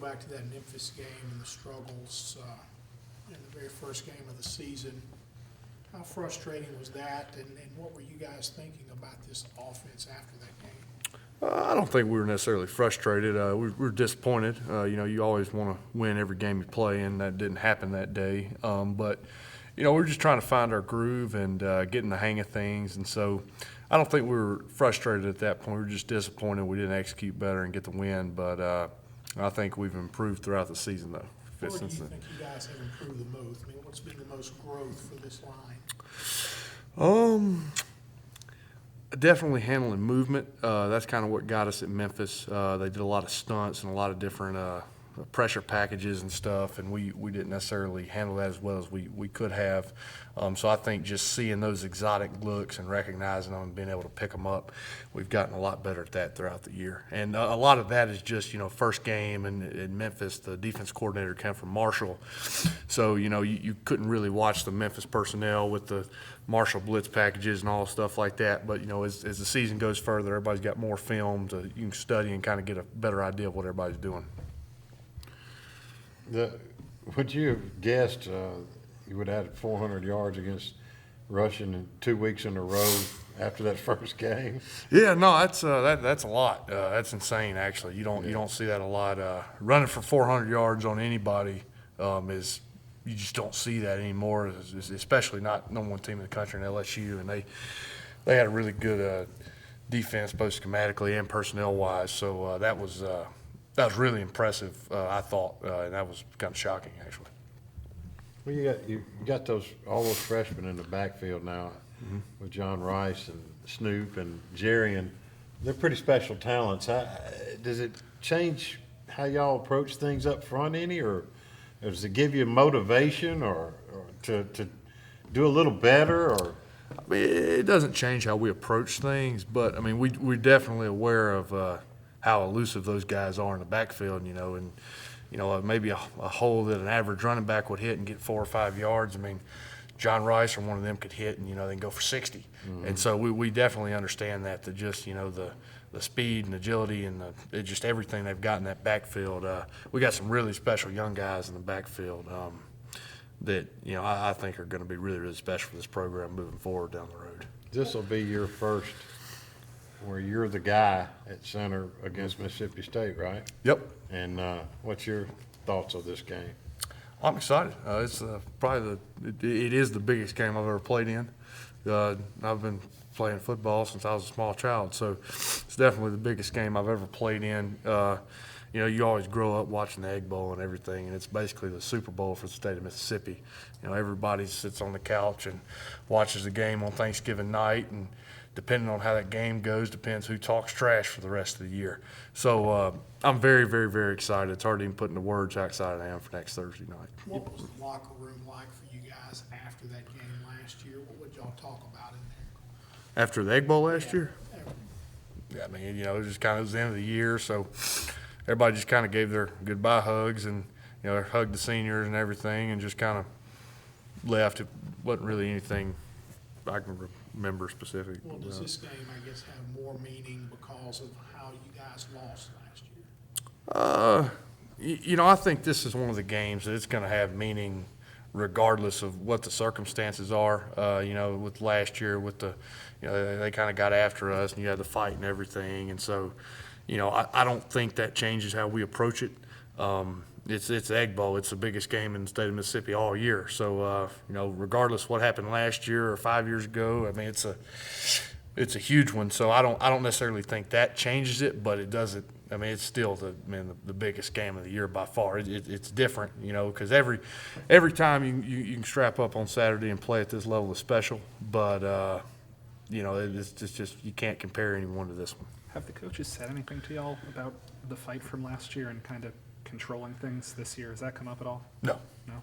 back to that Memphis game and the struggles in the very first game of the season. How frustrating was that, and what were you guys thinking about this offense after that game? I don't think we were necessarily frustrated. We were disappointed. You always want to win every game you play, and that didn't happen that day. But we're just trying to find our groove and getting the hang of things. And so I don't think we were frustrated at that point. We were just disappointed we didn't execute better and get the win. But I think we've improved throughout the season, though. Where do you think you guys have improved the most? I mean, what's been the most growth for this line? Definitely handling movement. That's kind of what got us at Memphis. They did a lot of stunts and a lot of different pressure packages and stuff, and we didn't necessarily handle that as well as we could have. So I think just seeing those exotic looks and recognizing them and being able to pick them up, we've gotten a lot better at that throughout the year. And a lot of that is just, first game in Memphis, the defense coordinator came from Marshall. So, you couldn't really watch the Memphis personnel with the Marshall blitz packages and all stuff like that. But, as the season goes further, everybody's got more film you can study and kind of get a better idea of what everybody's doing. Would you have guessed you would have had 400 yards against Russian in 2 weeks in a row after that first game? Yeah, no, that's a lot. That's insane, actually. You don't see that a lot. Running for 400 yards on anybody is you just don't see that anymore. Especially not number one team in the country in LSU, and they had a really good defense both schematically and personnel wise. So that was really impressive, I thought, and that was kind of shocking, actually. Well, you got all those freshmen in the backfield now with John Rice and Snoop and Jerry, and they're pretty special talents. Does it change how y'all approach things up front any, or does it give you motivation or to do a little better? Or I mean, it doesn't change how we approach things, but I mean, we're definitely aware of how elusive those guys are in the backfield, and maybe a hole that an average running back would hit and get 4 or 5 yards. I mean, John Rice or one of them could hit and, they can go for 60. Mm-hmm. And so we definitely understand that just, the speed and agility and just everything they've got in that backfield. We got some really special young guys in the backfield that, I think are going to be really, really special for this program moving forward down the road. This will be your first where you're the guy at center against Mississippi State, right? Yep. And what's your thoughts of this game? I'm excited. It's probably it is the biggest game I've ever played in. I've been playing football since I was a small child, so it's definitely the biggest game I've ever played in. You always grow up watching the Egg Bowl and everything, and it's basically the Super Bowl for the state of Mississippi. Everybody sits on the couch and watches the game on Thanksgiving night, and depending on how that game goes, depends who talks trash for the rest of the year. So I'm very, very, very excited. It's hard to even put into words how excited I am for next Thursday night. What was the locker room like for you guys after that game last year? What would y'all talk about in there? After the Egg Bowl last year? Yeah, I mean, it was just kind of the end of the year, so everybody just kind of gave their goodbye hugs and, hugged the seniors and everything and just kind of left. It wasn't really anything I can remember specific. Well, does this game, I guess, have more meaning because of how you guys lost last year? I think this is one of the games that it's going to have meaning regardless of what the circumstances are. With last year, with they kind of got after us and you had the fight and everything. And so, I don't think that changes how we approach it. It's Egg Bowl. It's the biggest game in the state of Mississippi all year. So, regardless what happened last year or 5 years ago, I mean, it's a huge one. So I don't necessarily think that changes it, but it doesn't. I mean, it's still the biggest game of the year by far. It's different, because every time you can strap up on Saturday and play at this level is special. But it's just you can't compare anyone to this one. Have the coaches said anything to y'all about the fight from last year and kind of controlling things this year? Has that come up at all? No. No?